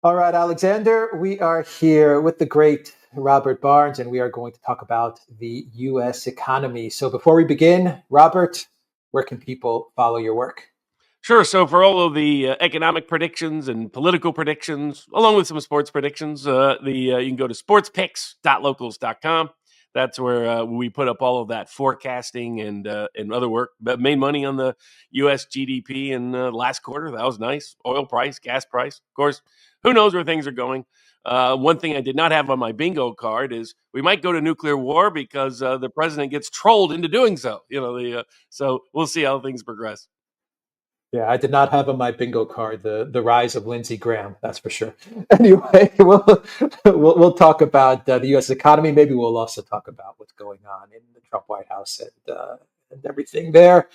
All right, Alexander, we are here with the great Robert Barnes, and we are going to talk about the U.S. economy. So before we begin, Robert, where can people follow your work? Sure. So for all of the economic predictions and political predictions, along with some sports predictions, you can go to sportspicks.locals.com. That's where we put up all of that forecasting and other work. But made money on the U.S. GDP in last quarter. That was nice. Oil price, gas price. Of course, who knows where things are going. One thing I did not have on my bingo card is we might go to nuclear war because the president gets trolled into doing so. So we'll see how things progress. Yeah, I did not have on my bingo card the rise of Lindsey Graham. That's for sure. Anyway, we'll talk about the U.S. economy. Maybe we'll also talk about what's going on in the Trump White House and everything there.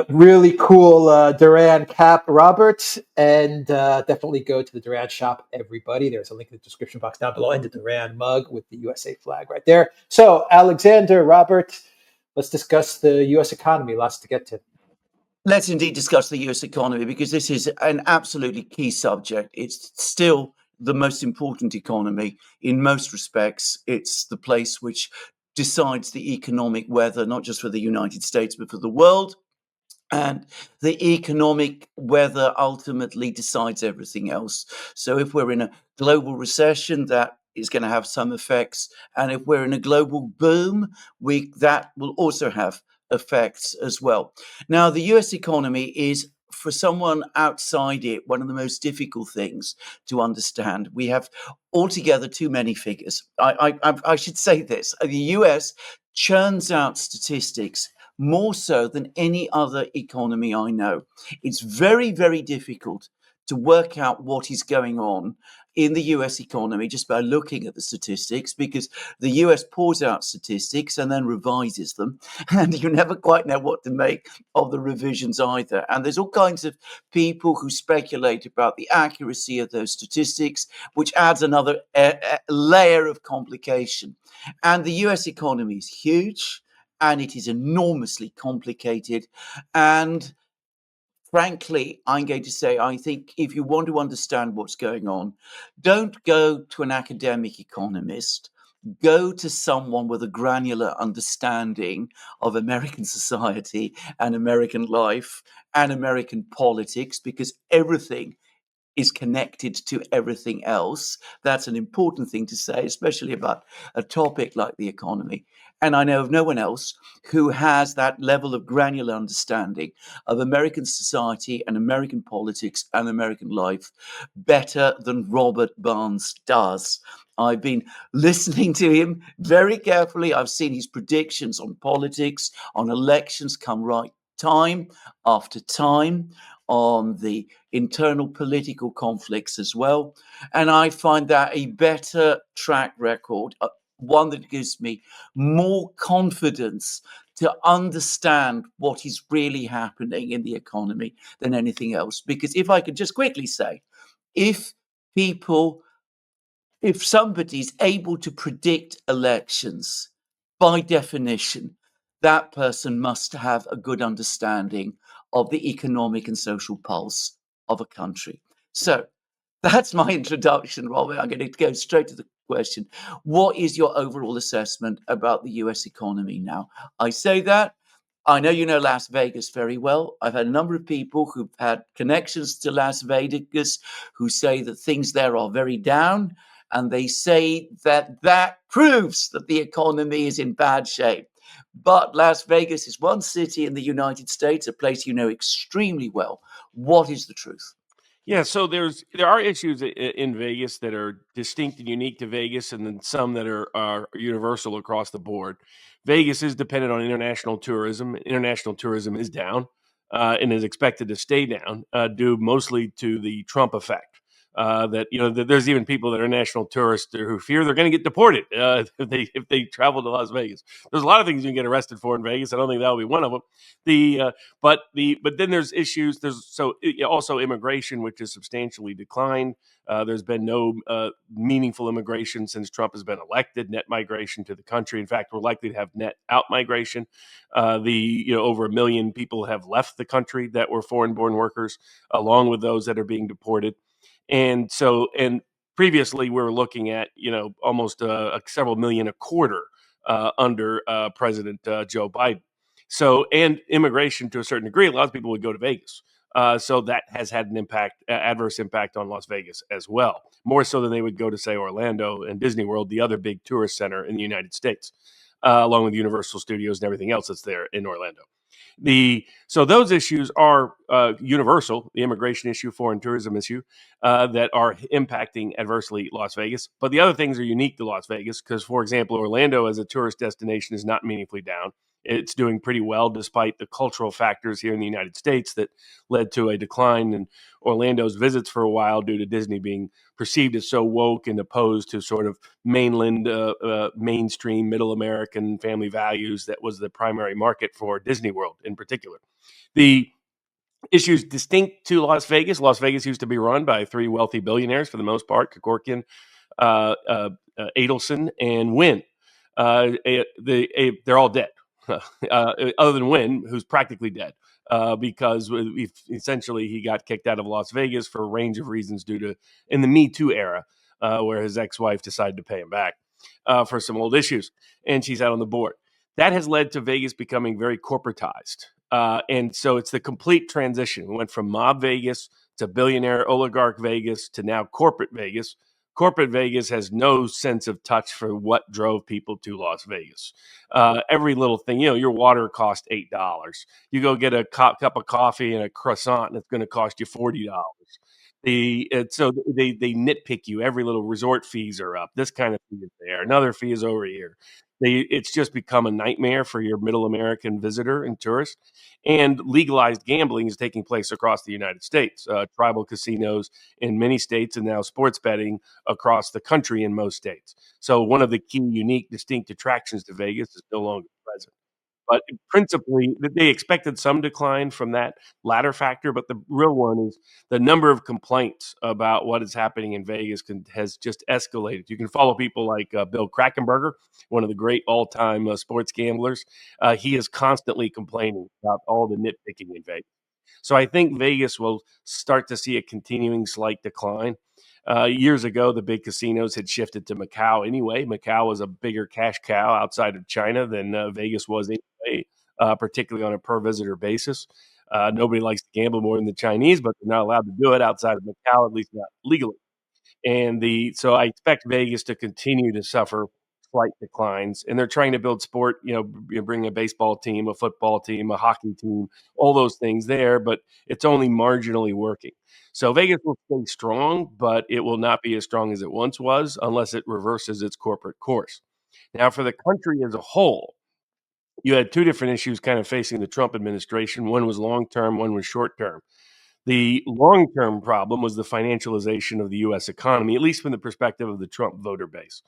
Really cool Duran cap, Robert, and definitely go to the Duran shop, everybody. There's a link in the description box down below and the Duran mug with the USA flag right there. So, Alexander, Robert, let's discuss the U.S. economy. Lots to get to. Let's indeed discuss the US economy because this is an absolutely key subject. It's still the most important economy in most respects. It's the place which decides the economic weather, not just for the United States, but for the world. And the economic weather ultimately decides everything else. So if we're in a global recession, that is going to have some effects. And if we're in a global boom, that will also have effects as well. Now, the US economy is, for someone outside it, one of the most difficult things to understand. We have altogether too many figures. I should say this. The US churns out statistics more so than any other economy I know. It's very, very difficult to work out what is going on in the US economy just by looking at the statistics, because the US pours out statistics and then revises them, and you never quite know what to make of the revisions either. And there's all kinds of people who speculate about the accuracy of those statistics, which adds another layer of complication. And the US economy is huge, and it is enormously complicated. And frankly, I'm going to say, I think if you want to understand what's going on, don't go to an academic economist. Go to someone with a granular understanding of American society and American life and American politics, because everything is connected to everything else. That's an important thing to say, especially about a topic like the economy. And I know of no one else who has that level of granular understanding of American society and American politics and American life better than Robert Barnes does. I've been listening to him very carefully. I've seen his predictions on politics, on elections come right time after time, on the internal political conflicts as well. And I find that a better track record, one that gives me more confidence to understand what is really happening in the economy than anything else. Because if I could just quickly say, if people, if somebody's able to predict elections, by definition, that person must have a good understanding of the economic and social pulse of a country. So that's my introduction, Robert. I'm going to go straight to the question. What is your overall assessment about the US economy now? I say that. I know you know Las Vegas very well. I've had a number of people who've had connections to Las Vegas who say that things there are very down, and they say that that proves that the economy is in bad shape. But Las Vegas is one city in the United States, a place you know extremely well. What is the truth? Yeah, so there are issues in Vegas that are distinct and unique to Vegas, and then some that are universal across the board. Vegas is dependent on international tourism. International tourism is down and is expected to stay down, due mostly to the Trump effect. That there's even people that are national tourists who fear they're going to get deported if they travel to Las Vegas. There's a lot of things you can get arrested for in Vegas. I don't think that will be one of them. But then there's issues. Also immigration, which has substantially declined. There's been no meaningful immigration since Trump has been elected. Net migration to the country. In fact, we're likely to have net out migration. Over 1 million people have left the country that were foreign-born workers, along with those that are being deported. And previously we were looking at almost several million a quarter under President Joe Biden. So, and immigration to a certain degree, a lot of people would go to Vegas. So that has had an adverse impact on Las Vegas as well, more so than they would go to, say, Orlando and Disney World, the other big tourist center in the United States, along with Universal Studios and everything else that's there in Orlando. So those issues are universal, the immigration issue, foreign tourism issue, that are impacting adversely Las Vegas. But the other things are unique to Las Vegas because, for example, Orlando as a tourist destination is not meaningfully down. It's doing pretty well despite the cultural factors here in the United States that led to a decline in Orlando's visits for a while due to Disney being perceived as so woke and opposed to sort of mainland, mainstream, middle American family values that was the primary market for Disney World in particular. The issues distinct to Las Vegas. Las Vegas used to be run by three wealthy billionaires for the most part: Kevorkian, Adelson, and Wynn. They're all dead, other than Wynn, who's practically dead because essentially he got kicked out of Las Vegas for a range of reasons in the Me Too era, where his ex-wife decided to pay him back for some old issues, and she's out on the board. That has led to Vegas becoming very corporatized. And so it's the complete transition. We went from mob Vegas to billionaire oligarch Vegas to now corporate Vegas. Corporate Vegas has no sense of touch for what drove people to Las Vegas. Every little thing, your water cost $8. You go get a cup of coffee and a croissant, and it's going to cost you $40. So they nitpick you. Every little resort fees are up. This kind of fee is there. Another fee is over here. It's just become a nightmare for your middle American visitor and tourist. And legalized gambling is taking place across the United States. Tribal casinos in many states, and now sports betting across the country in most states. So one of the key, unique, distinct attractions to Vegas is no longer present. But principally, they expected some decline from that latter factor, but the real one is the number of complaints about what is happening in Vegas has just escalated. You can follow people like Bill Krackomberger, one of the great all-time sports gamblers. He is constantly complaining about all the nitpicking in Vegas. So I think Vegas will start to see a continuing slight decline. Years ago, the big casinos had shifted to Macau anyway. Macau was a bigger cash cow outside of China than Vegas was anyway, particularly on a per visitor basis. Nobody likes to gamble more than the Chinese, but they're not allowed to do it outside of Macau, at least not legally. So I expect Vegas to continue to suffer slight declines, and they're trying to build sport, bring a baseball team, a football team, a hockey team, all those things there, but it's only marginally working. So Vegas will stay strong, but it will not be as strong as it once was unless it reverses its corporate course. Now, for the country as a whole, you had two different issues kind of facing the Trump administration. One was long term, one was short term. The long-term problem was the financialization of the U.S. economy, at least from the perspective of the Trump voter base,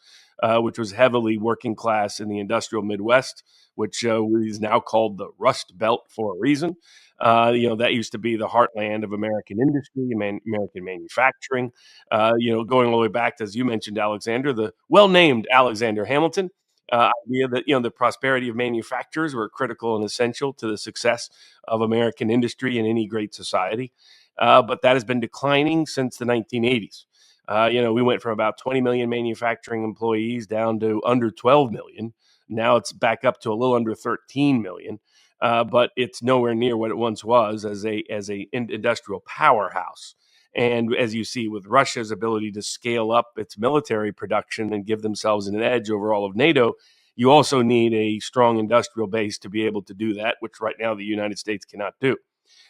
which was heavily working class in the industrial Midwest, which is now called the Rust Belt for a reason. That used to be the heartland of American industry, American manufacturing. Going all the way back to, as you mentioned, Alexander, the well-named Alexander Hamilton. Idea that the prosperity of manufacturers were critical and essential to the success of American industry in any great society. But that has been declining since the 1980s. We went from about 20 million manufacturing employees down to under 12 million. Now it's back up to a little under 13 million. But it's nowhere near what it once was as a industrial powerhouse. And as you see with Russia's ability to scale up its military production and give themselves an edge over all of NATO, you also need a strong industrial base to be able to do that, which right now the United States cannot do.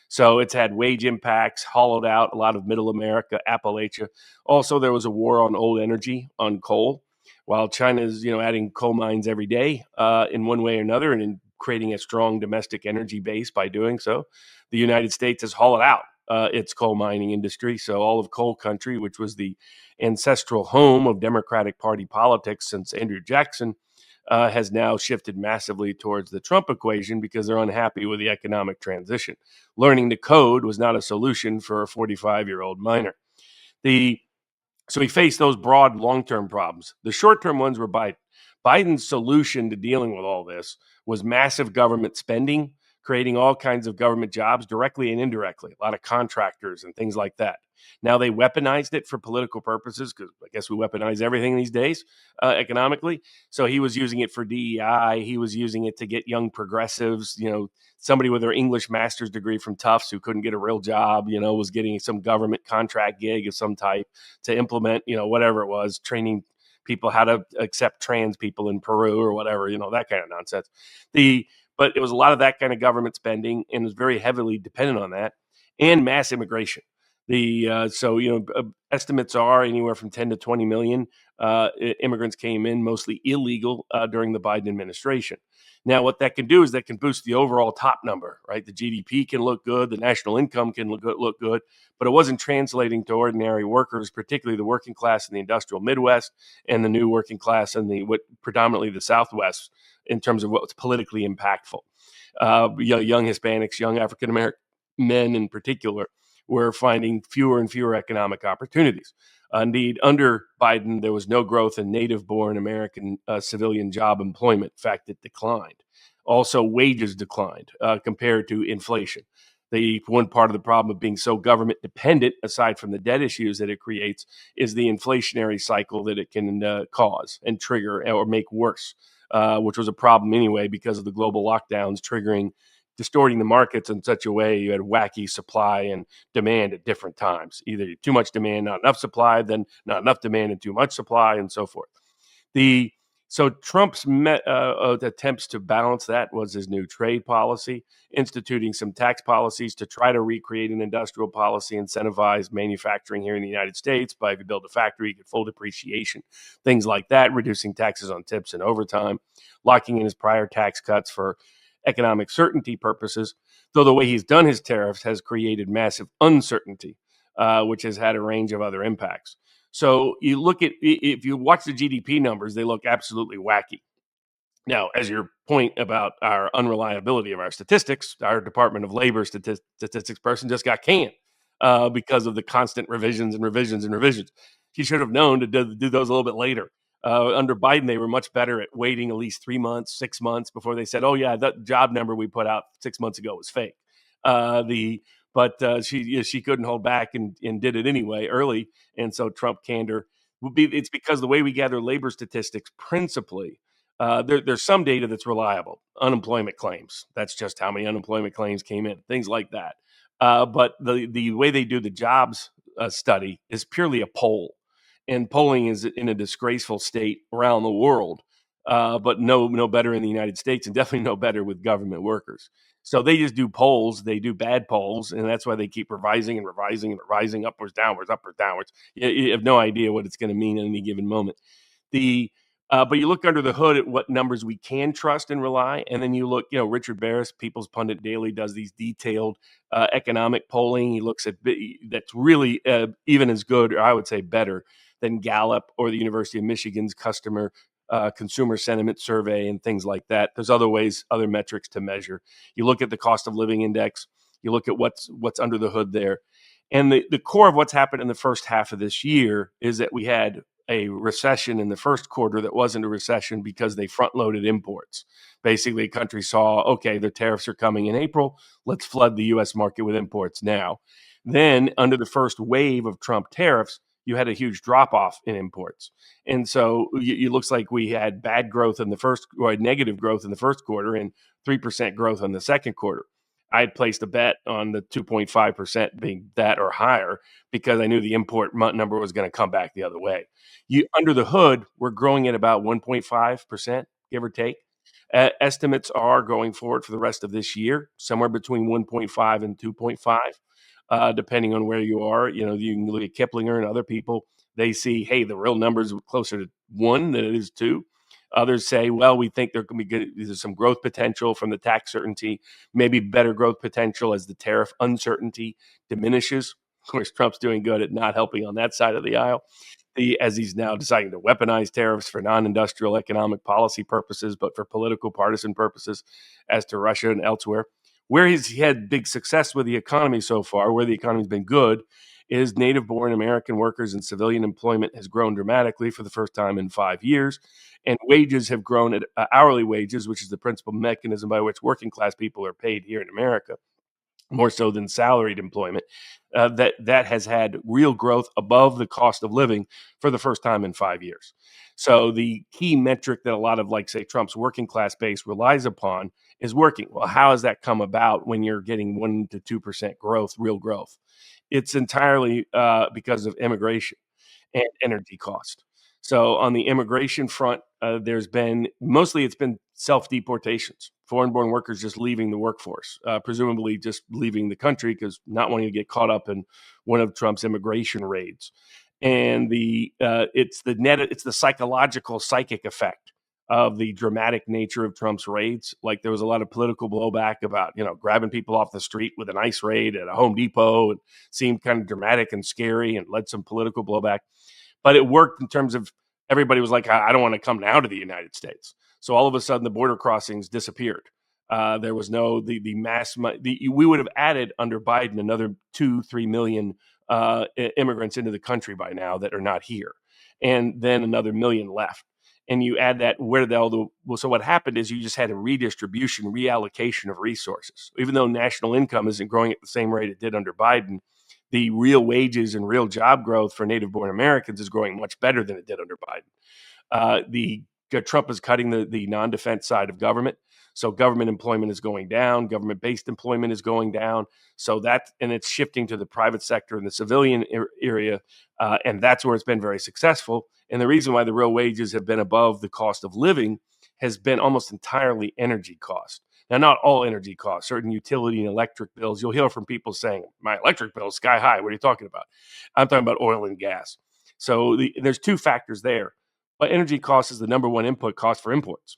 So it's had wage impacts, hollowed out a lot of middle America, Appalachia. Also, there was a war on old energy, on coal, while China is, adding coal mines every day in one way or another and in creating a strong domestic energy base by doing so. The United States has hollowed out its coal mining industry. So all of coal country, which was the ancestral home of Democratic Party politics since Andrew Jackson, has now shifted massively towards the Trump equation because they're unhappy with the economic transition. Learning to code was not a solution for a 45-year-old miner. So he faced those broad long-term problems. The short-term ones were Biden. Biden's solution to dealing with all this was massive government spending, creating all kinds of government jobs directly and indirectly, a lot of contractors and things like that. Now they weaponized it for political purposes because I guess we weaponize everything these days economically. So he was using it for DEI. He was using it to get young progressives, somebody with their English master's degree from Tufts who couldn't get a real job, was getting some government contract gig of some type to implement, whatever it was, training people how to accept trans people in Peru or whatever, that kind of nonsense. But it was a lot of that kind of government spending and was very heavily dependent on that and mass immigration. Estimates are anywhere from 10 to 20 million immigrants came in, mostly illegal during the Biden administration. Now, what that can do is that can boost the overall top number, right? The GDP can look good, the national income can look good, but it wasn't translating to ordinary workers, particularly the working class in the industrial Midwest and the new working class in predominantly the Southwest in terms of what was politically impactful. Young Hispanics, young African American men in particular, were finding fewer and fewer economic opportunities. Indeed, under Biden, there was no growth in native-born American civilian job employment. In fact, it declined. Also, wages declined compared to inflation. One part of the problem of being so government dependent, aside from the debt issues that it creates, is the inflationary cycle that it can cause and trigger or make worse, which was a problem anyway because of the global lockdowns distorting the markets in such a way you had wacky supply and demand at different times. Either too much demand, not enough supply, then not enough demand and too much supply, and so forth. So Trump's attempts to balance that was his new trade policy, instituting some tax policies to try to recreate an industrial policy, incentivize manufacturing here in the United States by if you build a factory, you get full depreciation, things like that, reducing taxes on tips and overtime, locking in his prior tax cuts for economic certainty purposes, though the way he's done his tariffs has created massive uncertainty, which has had a range of other impacts. So if you watch the GDP numbers, they look absolutely wacky. Now, as your point about our unreliability of our statistics, our Department of Labor statistics person just got canned because of the constant revisions and revisions and revisions. He should have known to do those a little bit later. Under Biden, they were much better at waiting at least 3 months, 6 months before they said, "Oh yeah, that job number we put out 6 months ago was fake." She couldn't hold back and did it anyway early, and so Trump canned her. It's because the way we gather labor statistics principally. There's some data that's reliable. Unemployment claims. That's just how many unemployment claims came in. Things like that. But the way they do the jobs study is purely a poll, and polling is in a disgraceful state around the world. But no better in the United States, and definitely no better with government workers. So they just do polls. They do bad polls, and that's why they keep revising and revising and revising upwards, downwards, upwards, downwards. You have no idea what it's going to mean at any given moment. But you look under the hood at what numbers we can trust and rely, and then you look, Richard Barris, People's Pundit Daily, does these detailed economic polling. He looks at that's really even as good, or I would say better, than Gallup or the University of Michigan's consumer sentiment survey and things like that. There's other metrics to measure. You look at the cost of living index. You look at what's under the hood there. And the core of what's happened in the first half of this year is that we had a recession in the first quarter that wasn't a recession because they front-loaded imports. Basically, countries saw, okay, the tariffs are coming in April. Let's flood the U.S. market with imports now. Then, under the first wave of Trump tariffs, you had a huge drop-off in imports. And so it looks like we had bad growth in the first, or negative growth in the first quarter and 3% growth in the second quarter. I had placed a bet on the 2.5% being that or higher because I knew the import number was going to come back the other way. Under the hood, we're growing at about 1.5%, give or take. Estimates are going forward for the rest of this year, somewhere between 1.5 and 2.5, depending on where you are. You can look at Kiplinger and other people. They see, hey, the real number is closer to 1 than it is 2. Others say, well, we think there's some growth potential from the tax certainty, maybe better growth potential as the tariff uncertainty diminishes. Of course, Trump's doing good at not helping on that side of the aisle, as he's now deciding to weaponize tariffs for non-industrial economic policy purposes, but for political partisan purposes as to Russia and elsewhere. Where he had big success with the economy so far, where the economy's been good, is native-born American workers and civilian employment has grown dramatically for the first time in 5 years, and wages have grown at hourly wages, which is the principal mechanism by which working class people are paid here in America, more so than salaried employment, that has had real growth above the cost of living for the first time in 5 years. So the key metric that a lot of, like, say, Trump's working class base relies upon is working. Well, how has that come about when you're getting 1 to 2% growth, real growth? It's entirely because of immigration and energy cost. So on the immigration front, there's been mostly it's been self deportations, foreign born workers just leaving the workforce, presumably just leaving the country because not wanting to get caught up in one of Trump's immigration raids. And it's the psychological psychic effect of the dramatic nature of Trump's raids. Like, there was a lot of political blowback about, grabbing people off the street with an ICE raid at a Home Depot, and seemed kind of dramatic and scary and led some political blowback. But it worked in terms of everybody was like, I don't want to come now to the United States. So all of a sudden, the border crossings disappeared. There was no the mass. We would have added under Biden another 2-3 million immigrants into the country by now that are not here, and then another million left. And you add that, where did all the well? So what happened is you just had a redistribution, reallocation of resources. Even though national income isn't growing at the same rate it did under Biden, the real wages and real job growth for native-born Americans is growing much better than it did under Biden. The Trump is cutting the non-defense side of government, so government employment is going down, government-based employment is going down. So and it's shifting to the private sector and the civilian area, and that's where it's been very successful. And the reason why the real wages have been above the cost of living has been almost entirely energy cost. Now, not all energy costs, certain utility and electric bills. You'll hear from people saying, my electric bill is sky high. What are you talking about? I'm talking about oil and gas. So there's two factors there. But energy cost is the number one input cost for imports.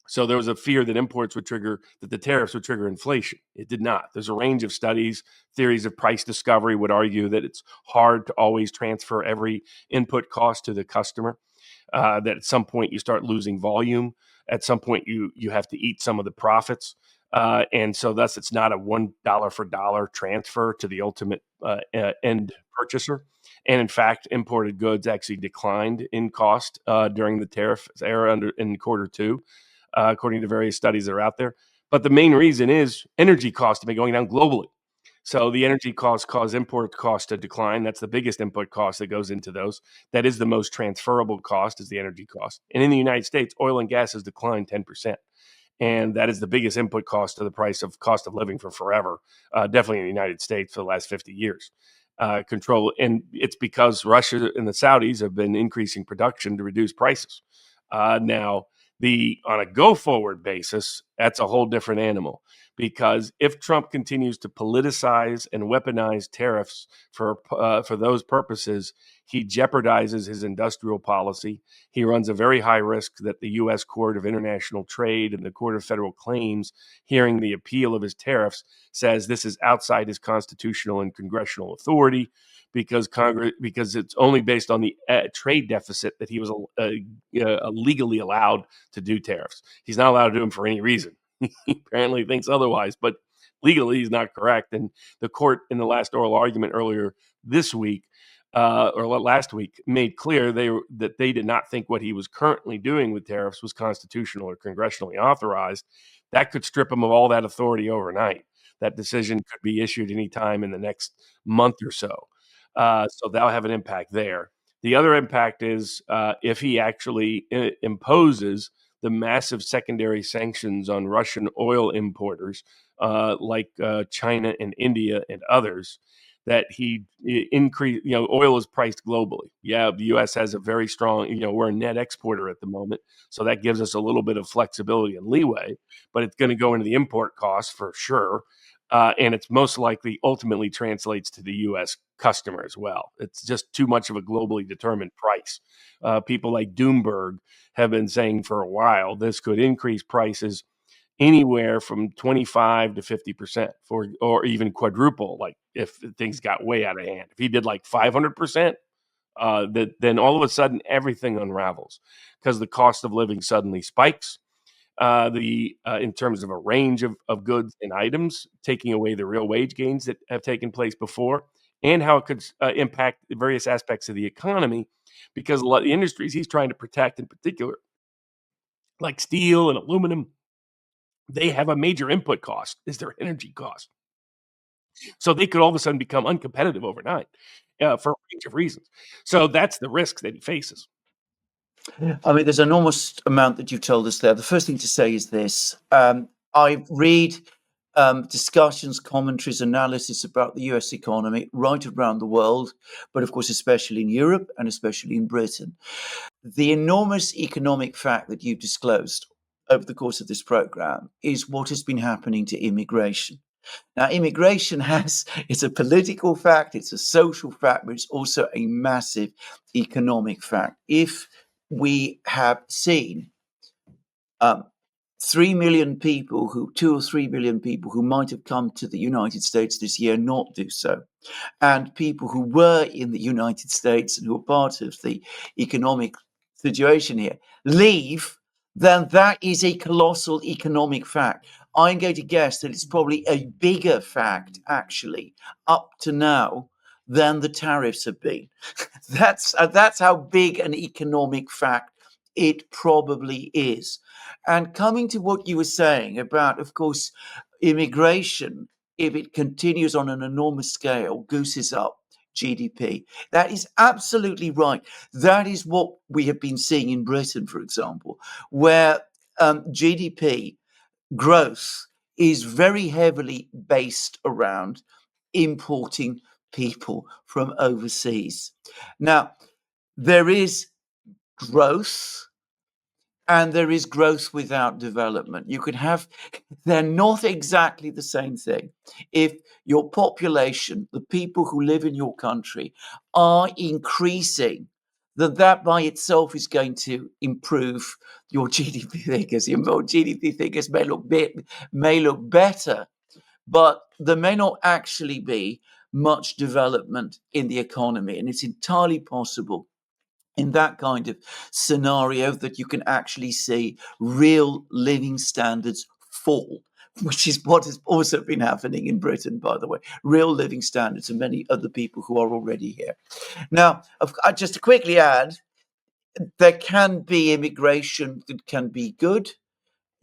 So there was a fear that the tariffs would trigger inflation. It did not. There's a range of studies, theories of price discovery would argue that it's hard to always transfer every input cost to the customer, that at some point you start losing volume. At some point you have to eat some of the profits. And so thus it's not a $1 for dollar transfer to the ultimate end purchaser. And in fact, imported goods actually declined in cost during the tariff era in quarter two, according to various studies that are out there. But the main reason is energy costs have been going down globally. So the energy costs cause import costs to decline. That's the biggest input cost that goes into those. That is the most transferable cost, is the energy cost. And in the United States, oil and gas has declined 10%. And that is the biggest input cost to the cost of living for forever, definitely in the United States for the last 50 years. And it's because Russia and the Saudis have been increasing production to reduce prices. Now, on a go forward basis, that's a whole different animal, because if Trump continues to politicize and weaponize tariffs for those purposes, he jeopardizes his industrial policy. He runs a very high risk that the U.S. Court of International Trade and the Court of Federal Claims, hearing the appeal of his tariffs, says this is outside his constitutional and congressional authority, because it's only based on the trade deficit that he was legally allowed to do tariffs. He's not allowed to do them for any reason. He apparently thinks otherwise, but legally he's not correct. And the court, in the last oral argument earlier this week, or last week, made clear that they did not think what he was currently doing with tariffs was constitutional or congressionally authorized. That could strip him of all that authority overnight. That decision could be issued anytime in the next month or so. So that'll have an impact there. The other impact is if he actually imposes the massive secondary sanctions on Russian oil importers, like China and India and others, that he increase. Oil is priced globally. Yeah, the U.S. has a very strong. We're a net exporter at the moment, so that gives us a little bit of flexibility and leeway. But it's going to go into the import costs for sure. And it's most likely ultimately translates to the U.S. customer as well. It's just too much of a globally determined price. People like Doomberg have been saying for a while this could increase prices anywhere from 25 to 50% or even quadruple, like if things got way out of hand. If he did like 500%, then all of a sudden everything unravels, because the cost of living suddenly spikes. In terms of a range of goods and items, taking away the real wage gains that have taken place before. and how it could impact the various aspects of the economy, because a lot of the industries he's trying to protect in particular, like steel and aluminum, they have a major input cost, is their energy cost. So they could all of a sudden become uncompetitive overnight for a range of reasons. So that's the risks that he faces. I mean, there's an enormous amount that you've told us there. The first thing to say is this. I read discussions, commentaries, analysis about the US economy right around the world, but of course, especially in Europe and especially in Britain. The enormous economic fact that you've disclosed over the course of this program is what has been happening to immigration. Now, immigration it's a political fact, it's a social fact, but it's also a massive economic fact. If we have seen 3 million people 2 or 3 million people who might have come to the United States this year not do so, and people who were in the United States and who are part of the economic situation here leave, then that is a colossal economic fact. I'm going to guess that it's probably a bigger fact, actually, up to now than the tariffs have been. That's how big an economic fact it probably is. And coming to what you were saying about, of course, immigration, if it continues on an enormous scale, gooses up GDP. That is absolutely right. That is what we have been seeing in Britain, for example, where GDP growth is very heavily based around importing people from overseas. Now, there is growth and there is growth without development. They're not exactly the same thing. If your population, the people who live in your country, are increasing, that by itself is going to improve your GDP figures. Your GDP figures may look better, but there may not actually be much development in the economy. And it's entirely possible in that kind of scenario that you can actually see real living standards fall, which is what has also been happening in Britain, by the way, real living standards of many other people who are already here. Now, just to quickly add, there can be immigration that can be good.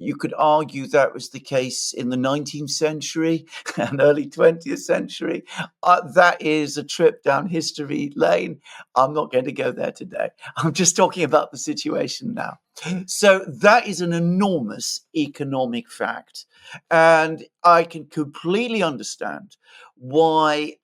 You could argue that was the case in the 19th century and early 20th century. That is a trip down history lane. I'm not going to go there today. I'm just talking about the situation now. So that is an enormous economic fact. And I can completely understand why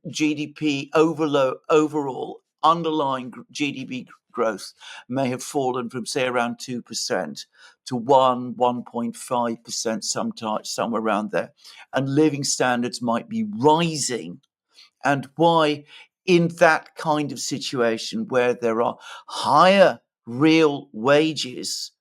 GDP overall underlying GDP growth may have fallen from, say, around 2% to 1.5%, somewhere around there. And living standards might be rising. And why, in that kind of situation where there are higher real wages,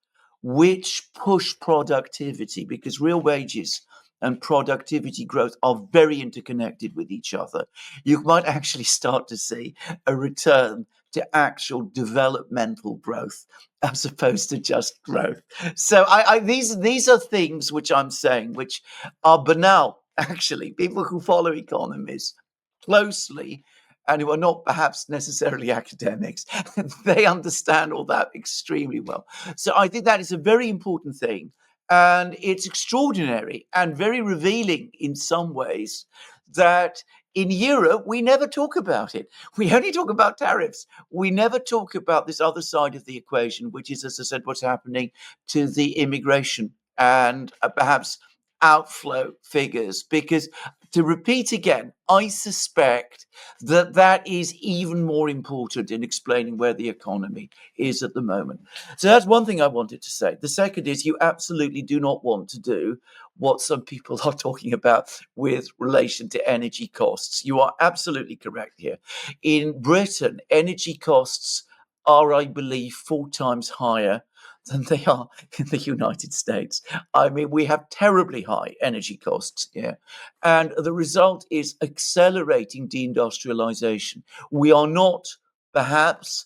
which push productivity, because real wages and productivity growth are very interconnected with each other, you might actually start to see a return to actual developmental growth as opposed to just growth. So these are things which I'm saying which are banal. Actually, people who follow economies closely and who are not perhaps necessarily academics, they understand all that extremely well. So I think that is a very important thing. And it's extraordinary and very revealing in some ways that in Europe, we never talk about it. We only talk about tariffs. We never talk about this other side of the equation, which is, as I said, what's happening to the immigration and perhaps outflow figures. Because to repeat again, I suspect that is even more important in explaining where the economy is at the moment. So that's one thing I wanted to say. The second is you absolutely do not want to do what some people are talking about with relation to energy costs. You are absolutely correct here. In Britain, energy costs are, I believe, 4 times higher than they are in the United States. I mean, we have terribly high energy costs here. And the result is accelerating deindustrialization. We are not perhaps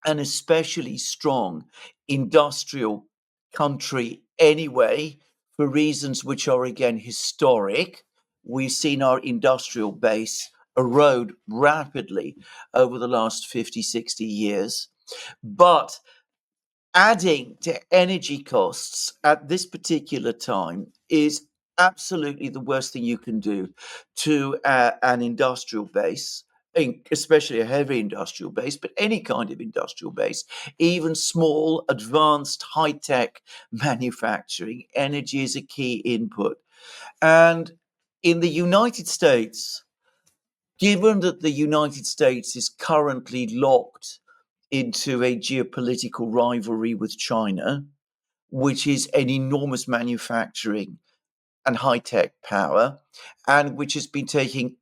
an especially strong industrial country anyway, for reasons which are again historic. We've seen our industrial base erode rapidly over the last 50, 60 years. But adding to energy costs at this particular time is absolutely the worst thing you can do to an industrial base, especially a heavy industrial base, but any kind of industrial base, even small, advanced, high tech manufacturing. Energy is a key input. And in the United States, given that the United States is currently locked into a geopolitical rivalry with China, which is an enormous manufacturing and high tech power, and which has been taking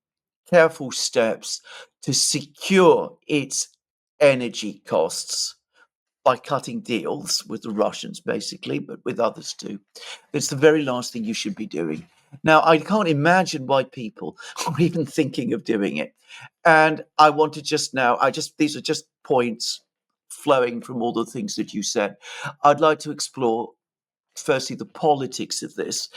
careful steps to secure its energy costs by cutting deals with the Russians, basically, but with others too. It's the very last thing you should be doing. Now, I can't imagine why people are even thinking of doing it. And I want to these are just points flowing from all the things that you said. I'd like to explore firstly the politics of this,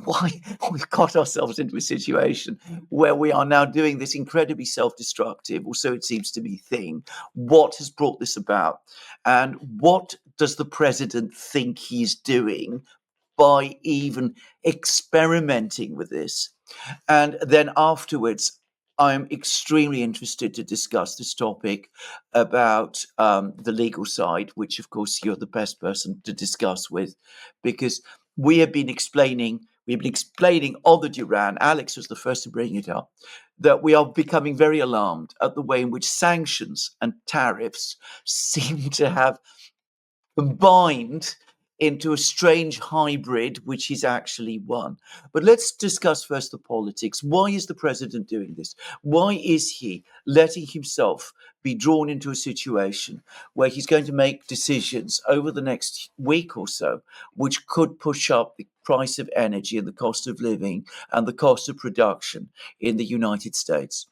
why we've got ourselves into a situation where we are now doing this incredibly self-destructive, or so it seems to me, thing. What has brought this about, and what does the president think he's doing by even experimenting with this? And then afterwards, I'm extremely interested to discuss this topic about the legal side, which, of course, you're the best person to discuss with, because we've been explaining on the Duran, Alex was the first to bring it up, that we are becoming very alarmed at the way in which sanctions and tariffs seem to have combined into a strange hybrid, which is actually one. But let's discuss first the politics. Why is the president doing this? Why is he letting himself be drawn into a situation where he's going to make decisions over the next week or so, which could push up the price of energy and the cost of living and the cost of production in the United States?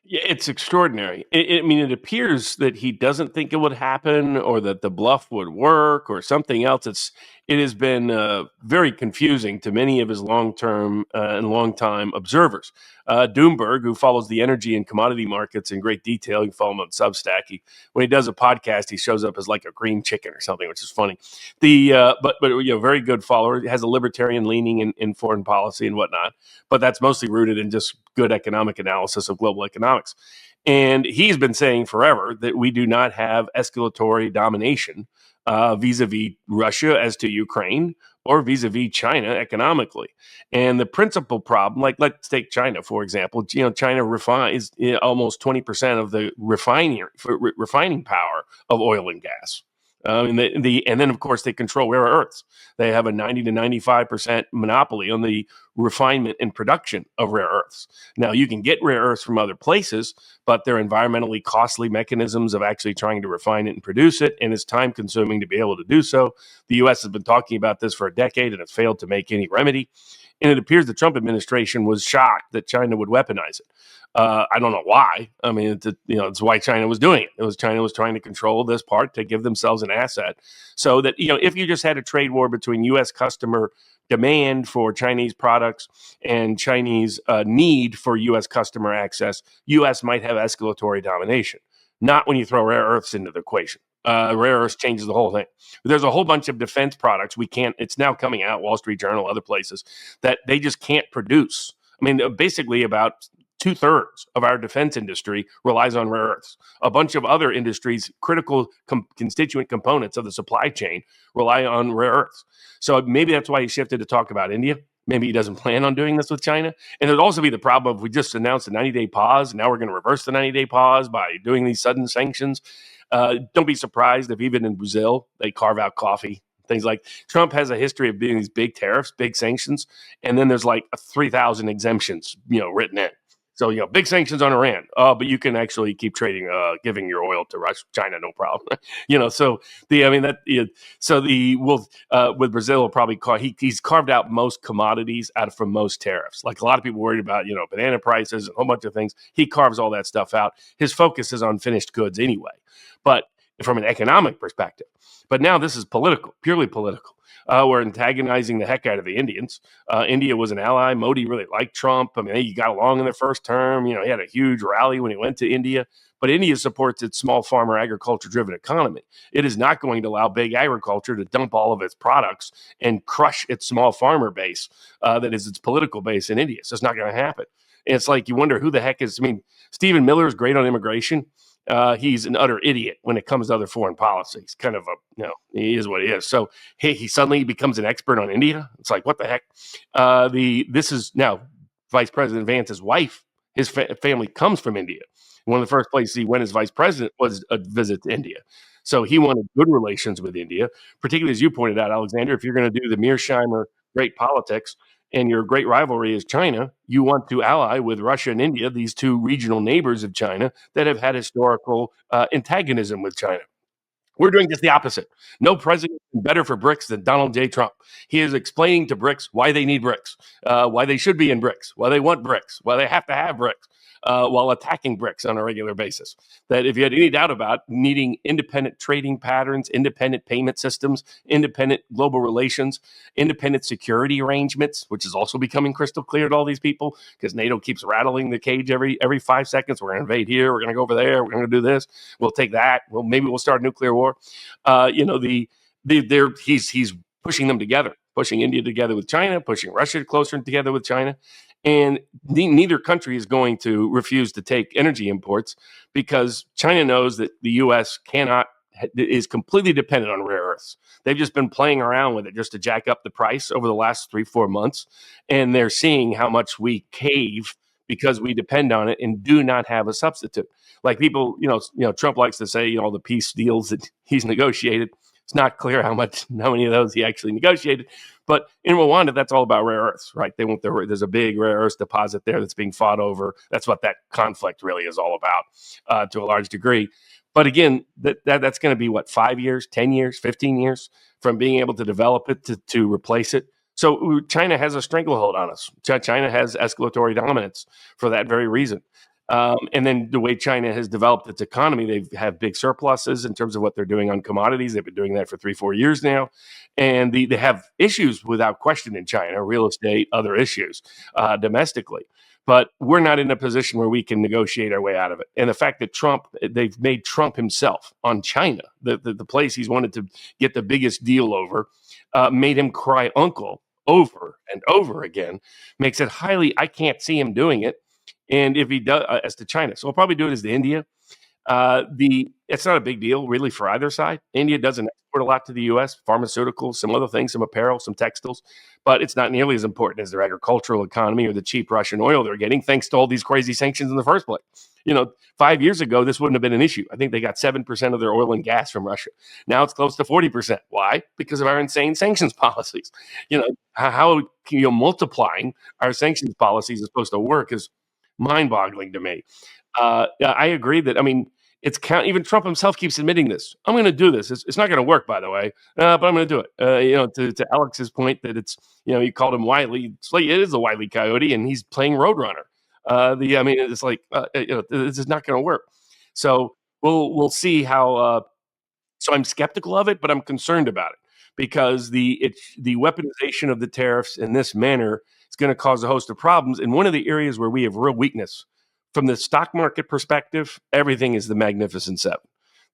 Yeah, it's extraordinary. I mean, it appears that he doesn't think it would happen, or that the bluff would work, or something else. It has been very confusing to many of his long-term and long-time observers. Doomberg, who follows the energy and commodity markets in great detail, you can follow him on Substack. When he does a podcast, he shows up as like a green chicken or something, which is funny. But very good follower. He has a libertarian leaning in foreign policy and whatnot, but that's mostly rooted in just good economic analysis of global economics. And he's been saying forever that we do not have escalatory domination vis-a-vis Russia as to Ukraine, or vis-a-vis China economically. And the principal problem, like let's take China for example. China refines almost 20% of the refining power of oil and gas. And then of course they control rare earths. They have a 90 to 95% monopoly on the refinement and production of rare earths. Now, you can get rare earths from other places, but they're environmentally costly mechanisms of actually trying to refine it and produce it, and it's time consuming to be able to do so. The U.S. has been talking about this for a decade and has failed to make any remedy. And it appears the Trump administration was shocked that China would weaponize it. I don't know why. I mean, it's why China was doing it. China was trying to control this part to give themselves an asset, so that if you just had a trade war between U.S. customer demand for Chinese products and Chinese need for U.S. customer access, U.S. might have escalatory domination. Not when you throw rare earths into the equation. Rare earths changes the whole thing. There's a whole bunch of defense products we can't. It's now coming out, Wall Street Journal, other places, that they just can't produce. I mean, basically about 2/3 of our defense industry relies on rare earths. A bunch of other industries, critical constituent components of the supply chain, rely on rare earths. So maybe that's why he shifted to talk about India. Maybe he doesn't plan on doing this with China. And it would also be the problem if we just announced a 90-day pause, and now we're going to reverse the 90-day pause by doing these sudden sanctions. Don't be surprised if even in Brazil, they carve out coffee. Things like Trump has a history of doing these big tariffs, big sanctions, and then there's like 3,000 exemptions, written in. So, big sanctions on Iran, but you can actually keep trading, giving your oil to Russia, China, no problem. With Brazil, will probably he's carved out most commodities from most tariffs. Like a lot of people worried about, banana prices and a whole bunch of things. He carves all that stuff out. His focus is on finished goods anyway. But from an economic perspective. But now this is political, purely political. We're antagonizing the heck out of the Indians. India was an ally. Modi really liked Trump. I mean, he got along in their first term. He had a huge rally when he went to India. But India supports its small farmer agriculture-driven economy. It is not going to allow big agriculture to dump all of its products and crush its small farmer base that is its political base in India. So it's not going to happen. And it's like you wonder who the heck is. I mean, Stephen Miller is great on immigration. He's an utter idiot when it comes to other foreign policies. Kind of he is what he is. So he suddenly becomes an expert on India. It's like, what the heck? This is now Vice President Vance's wife. His family comes from India. One of the first places he went as vice president was a visit to India. So he wanted good relations with India, particularly as you pointed out, Alexander. If you're going to do the Mearsheimer great politics, and your great rivalry is China, you want to ally with Russia and India, these two regional neighbors of China that have had historical antagonism with China. We're doing just the opposite. No president is better for BRICS than Donald J. Trump. He is explaining to BRICS why they need BRICS, why they should be in BRICS, why they want BRICS, why they have to have BRICS, while attacking BRICS on a regular basis. That if you had any doubt about needing independent trading patterns, independent payment systems, independent global relations, independent security arrangements, which is also becoming crystal clear to all these people because NATO keeps rattling the cage every 5 seconds. We're going to invade here. We're going to go over there. We're going to do this. We'll take that. Well, maybe we'll start a nuclear war. He's pushing them together, pushing India together with China, pushing Russia closer together with China. And neither country is going to refuse to take energy imports because China knows that the U.S. is completely dependent on rare earths. They've just been playing around with it just to jack up the price over the last 3-4 months. And they're seeing how much we cave because we depend on it and do not have a substitute. Like people, Trump likes to say, all the peace deals that he's negotiated. It's not clear how many of those he actually negotiated. But in Rwanda, that's all about rare earths, right? There's a big rare earths deposit there that's being fought over. That's what that conflict really is all about to a large degree. But again, that's going to be 5 years, 10 years, 15 years from being able to develop it to replace it. So China has a stranglehold on us. China has escalatory dominance for that very reason. And then the way China has developed its economy, they have big surpluses in terms of what they're doing on commodities. They've been doing that for 3-4 years now. And they have issues without question in China, real estate, other issues domestically. But we're not in a position where we can negotiate our way out of it. And the fact that they've made Trump himself on China, the place he's wanted to get the biggest deal over, made him cry uncle over and over again, makes it I can't see him doing it. And if he does, as to China, so we'll probably do it as to India. It's not a big deal really for either side. India doesn't export a lot to the U.S., pharmaceuticals, some other things, some apparel, some textiles, but it's not nearly as important as their agricultural economy or the cheap Russian oil they're getting, thanks to all these crazy sanctions in the first place. 5 years ago, this wouldn't have been an issue. I think they got 7% of their oil and gas from Russia. Now it's close to 40%. Why? Because of our insane sanctions policies. How multiplying our sanctions policies is supposed to work is mind-boggling to me. I agree that, even Trump himself keeps admitting this. I'm going to do this. It's not going to work, by the way, but I'm going to do it. To Alex's point that it's, you called him Wile. It's like, it is a Wile E. Coyote, and he's playing Roadrunner. It's like, this is not going to work. So we'll see how. So I'm skeptical of it, but I'm concerned about it because the weaponization of the tariffs in this manner is going to cause a host of problems. And one of the areas where we have real weakness from the stock market perspective, everything is the Magnificent Seven.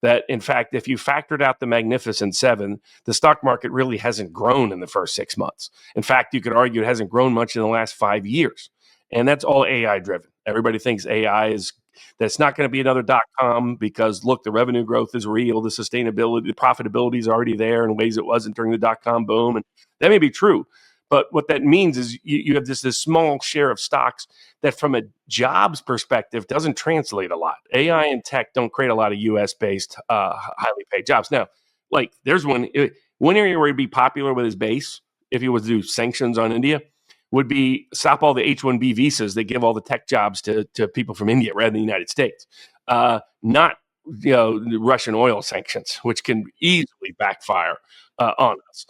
That, in fact, if you factored out the Magnificent Seven, the stock market really hasn't grown in the first 6 months. In fact, you could argue it hasn't grown much in the last 5 years. And that's all AI driven. Everybody thinks that's not going to be another .com because, look, the revenue growth is real, the sustainability, the profitability is already there in ways it wasn't during the .com boom. And that may be true. But what that means is you have this small share of stocks that from a jobs perspective doesn't translate a lot. AI and tech don't create a lot of US-based, highly paid jobs. Now, like there's one area where he'd be popular with his base, if he was to do sanctions on India, would be stop all the H-1B visas that give all the tech jobs to people from India rather than the United States. Not the Russian oil sanctions, which can easily backfire on us.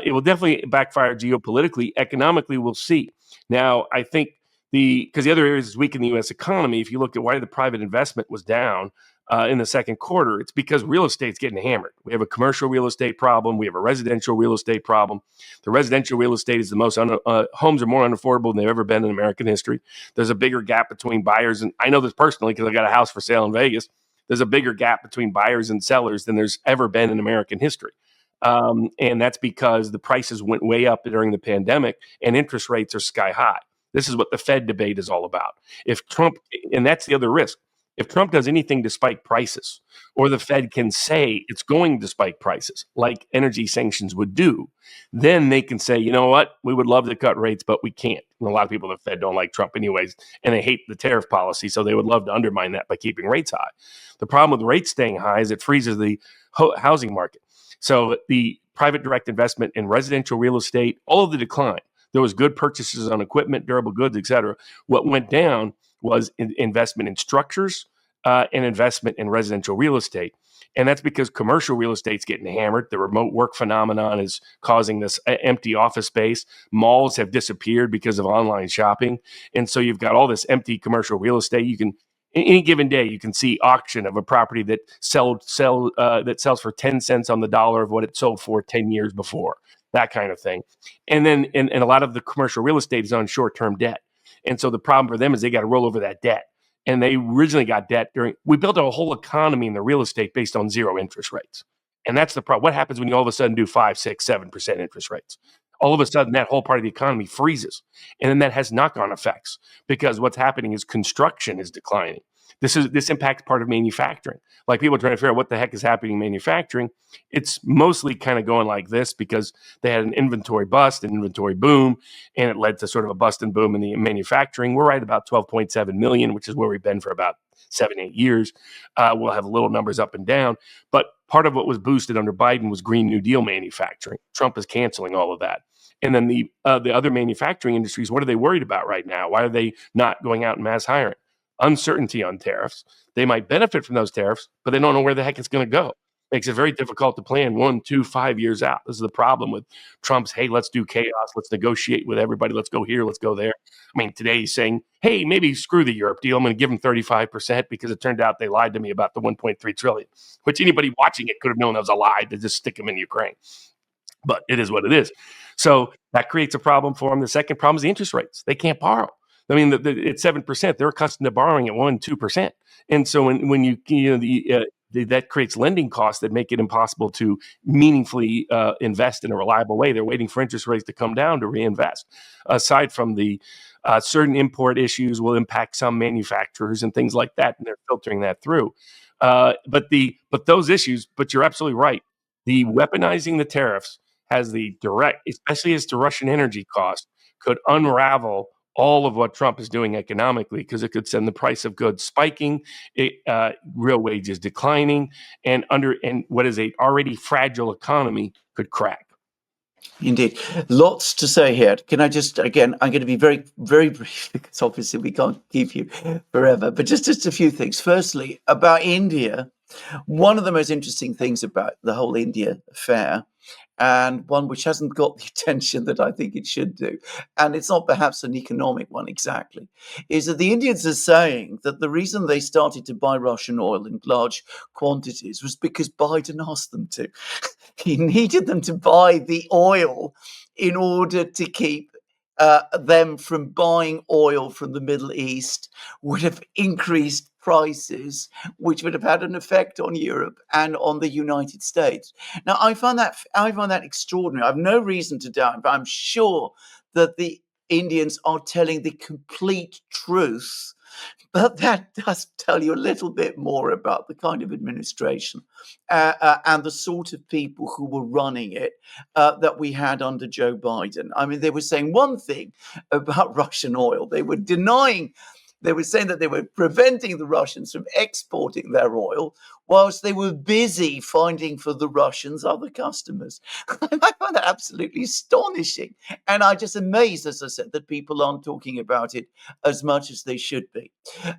It will definitely backfire geopolitically. Economically, we'll see. Now, I think because the other areas is weak in the U.S. economy, if you look at why the private investment was down in the second quarter, it's because real estate's getting hammered. We have a commercial real estate problem. We have a residential real estate problem. The residential real estate is the most homes are more unaffordable than they've ever been in American history. There's a bigger gap between buyers, and I know this personally because I got a house for sale in Vegas. There's a bigger gap between buyers and sellers than there's ever been in American history. And that's because the prices went way up during the pandemic and interest rates are sky high. This is what the Fed debate is all about. If Trump, and that's the other risk, if Trump does anything to spike prices, or the Fed can say it's going to spike prices, like energy sanctions would do, then they can say, you know what, we would love to cut rates, but we can't. And a lot of people at the Fed don't like Trump anyways, and they hate the tariff policy, so they would love to undermine that by keeping rates high. The problem with rates staying high is it freezes the housing market. So the private direct investment in residential real estate, all of the decline. There was good purchases on equipment, durable goods, et cetera. What went down was investment in structures and investment in residential real estate. And that's because commercial real estate's getting hammered. The remote work phenomenon is causing this empty office space. Malls have disappeared because of online shopping. And so you've got all this empty commercial real estate. You can, any given day, you can see auction of a property that sells for 10 cents on the dollar of what it sold for 10 years before, that kind of thing. And then and a lot of the commercial real estate is on short-term debt. And so the problem for them is they got to roll over that debt. And they originally got debt we built a whole economy in the real estate based on zero interest rates. And that's the problem. What happens when you all of a sudden do 5, 6, 7% interest rates? All of a sudden, that whole part of the economy freezes. And then that has knock-on effects because what's happening is construction is declining. This impacts part of manufacturing. Like people are trying to figure out what the heck is happening in manufacturing. It's mostly kind of going like this because they had an inventory bust, an inventory boom, and it led to sort of a bust and boom in the manufacturing. We're right about 12.7 million, which is where we've been for about 7-8 years. We'll have little numbers up and down, but part of what was boosted under Biden was Green New Deal manufacturing. Trump is canceling all of that. And then the other manufacturing industries, what are they worried about right now? Why are they not going out and mass hiring? Uncertainty on tariffs. They might benefit from those tariffs, but they don't know where the heck it's going to go. Makes it very difficult to plan 1, 2, 5 years out. This is the problem with Trump's, hey, let's do chaos. Let's negotiate with everybody. Let's go here. Let's go there. I mean, today he's saying, hey, maybe screw the Europe deal. I'm going to give them 35% because it turned out they lied to me about the 1.3 trillion, which anybody watching it could have known that was a lie to just stick them in Ukraine. But it is what it is. So that creates a problem for them. The second problem is the interest rates. They can't borrow. I mean, it's 7%. They're accustomed to borrowing at 1%, 2%, and so when that creates lending costs that make it impossible to meaningfully invest in a reliable way. They're waiting for interest rates to come down to reinvest. Aside from the certain import issues will impact some manufacturers and things like that, and they're filtering that through. But those issues. But you're absolutely right. The weaponizing the tariffs has the direct, especially as to Russian energy costs, could unravel all of what Trump is doing economically because it could send the price of goods spiking, real wages declining, and what is a already fragile economy could crack. Indeed. Lots to say here. Can I just, again, I'm going to be very, very brief because obviously we can't keep you forever, but just a few things. Firstly, about India, one of the most interesting things about the whole India affair, and one which hasn't got the attention that I think it should do, and it's not perhaps an economic one exactly, is that the Indians are saying that the reason they started to buy Russian oil in large quantities was because Biden asked them to. He needed them to buy the oil in order to keep them from buying oil from the Middle East, would have increased prices, which would have had an effect on Europe and on the United States. Now, I find that extraordinary. I have no reason to doubt it, but I'm sure that the Indians are telling the complete truth. But that does tell you a little bit more about the kind of administration and the sort of people who were running it that we had under Joe Biden. I mean, they were saying one thing about Russian oil. They were saying that they were preventing the Russians from exporting their oil whilst they were busy finding for the Russians other customers. I find that absolutely astonishing. And I'm just amazed, as I said, that people aren't talking about it as much as they should be.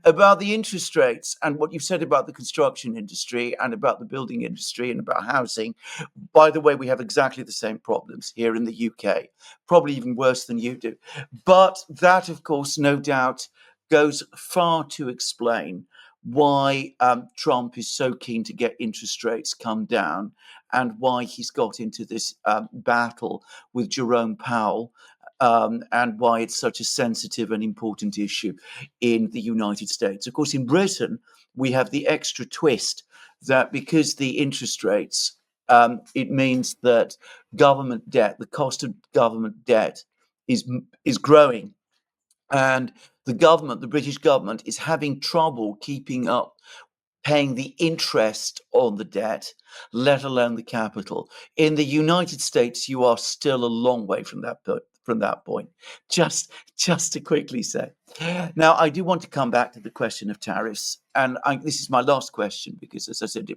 About the interest rates and what you said about the construction industry and about the building industry and about housing. By the way, we have exactly the same problems here in the UK, probably even worse than you do. But that, of course, no doubt, goes far to explain why Trump is so keen to get interest rates come down, and why he's got into this battle with Jerome Powell, and why it's such a sensitive and important issue in the United States. Of course, in Britain, we have the extra twist that because the interest rates, it means that government debt, the cost of government debt, is growing, and the British government, is having trouble keeping up paying the interest on the debt, let alone the capital. In the United States, you are still a long way from that point. Just to quickly say. Now, I do want to come back to the question of tariffs, and this is my last question because, as I said,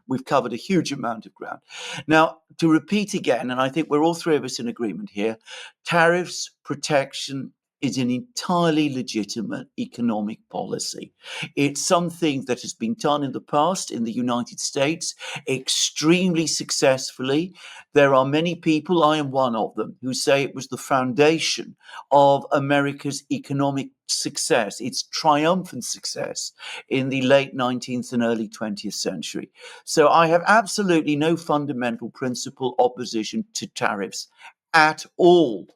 we've covered a huge amount of ground. Now, to repeat again, and I think we're all three of us in agreement here, tariffs, protection is an entirely legitimate economic policy. It's something that has been done in the past in the United States extremely successfully. There are many people, I am one of them, who say it was the foundation of America's economic success, its triumphant success in the late 19th and early 20th century. So I have absolutely no fundamental principle opposition to tariffs at all.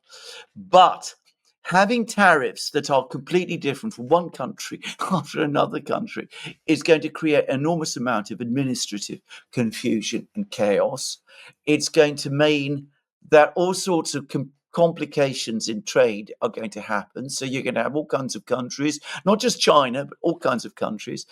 But having tariffs that are completely different from one country after another country is going to create an enormous amount of administrative confusion and chaos. It's going to mean that all sorts of complications in trade are going to happen. So you're going to have all kinds of countries, not just China, but all kinds of countries,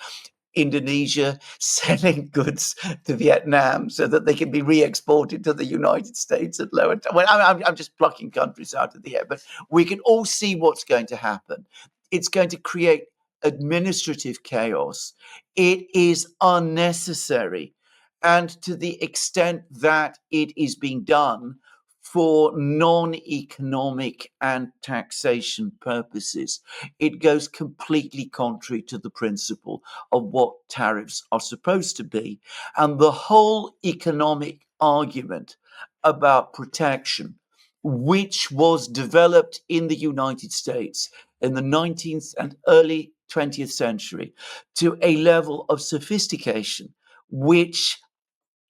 Indonesia selling goods to Vietnam so that they can be re-exported to the United States at lower. Well, I'm just plucking countries out of the air, but we can all see what's going to happen. It's going to create administrative chaos. It is unnecessary, and to the extent that it is being done for non-economic and taxation purposes, it goes completely contrary to the principle of what tariffs are supposed to be. And the whole economic argument about protection, which was developed in the United States in the 19th and early 20th century to a level of sophistication which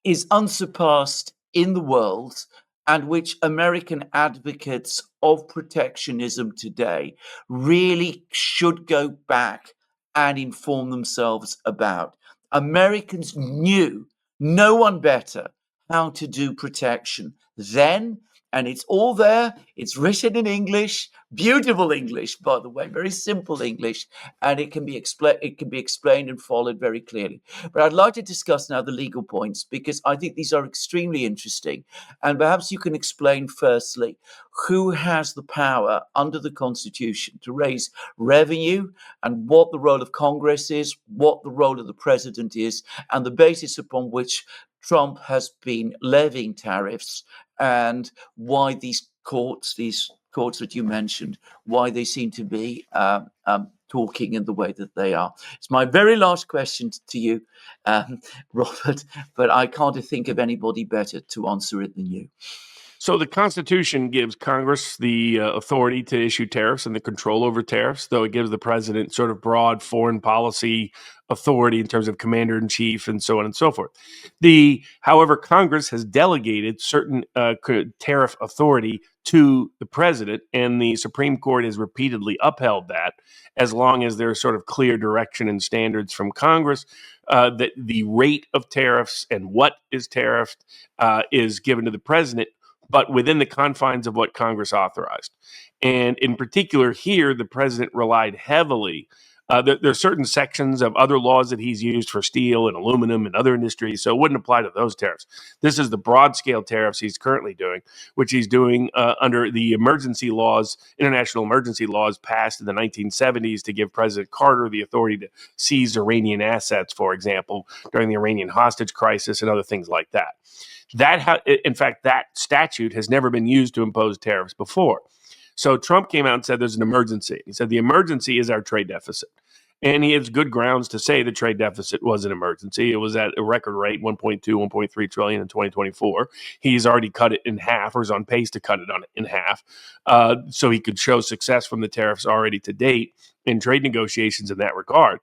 is unsurpassed in the world, and which American advocates of protectionism today really should go back and inform themselves about. Americans knew, no one better, how to do protection then, and it's all there. It's written in English, beautiful English, by the way, very simple English, and it can be explained and followed very clearly. But I'd like to discuss now the legal points because I think these are extremely interesting. And perhaps you can explain, firstly, who has the power under the Constitution to raise revenue, and what the role of Congress is, what the role of the president is, and the basis upon which Trump has been levying tariffs, and why these courts that you mentioned, why they seem to be talking in the way that they are. It's my very last question to you, Robert, but I can't think of anybody better to answer it than you. So the Constitution gives Congress the authority to issue tariffs and the control over tariffs, though it gives the president sort of broad foreign policy authority in terms of commander in chief and so on and so forth. However, Congress has delegated certain tariff authority to the president, and the Supreme Court has repeatedly upheld that as long as there's sort of clear direction and standards from Congress that the rate of tariffs and what is tariffed is given to the president, but within the confines of what Congress authorized. And in particular here, the president relied heavily. There are certain sections of other laws that he's used for steel and aluminum and other industries, so it wouldn't apply to those tariffs. This is the broad-scale tariffs he's currently doing, which he's doing under the emergency laws, international emergency laws passed in the 1970s to give President Carter the authority to seize Iranian assets, for example, during the Iranian hostage crisis and other things like that. In fact, that statute has never been used to impose tariffs before. So Trump came out and said there's an emergency. He said the emergency is our trade deficit. And he has good grounds to say the trade deficit was an emergency. It was at a record rate, 1.2, 1.3 trillion in 2024. He's already cut it in half, or is on pace to cut it in half. So he could show success from the tariffs already to date in trade negotiations in that regard.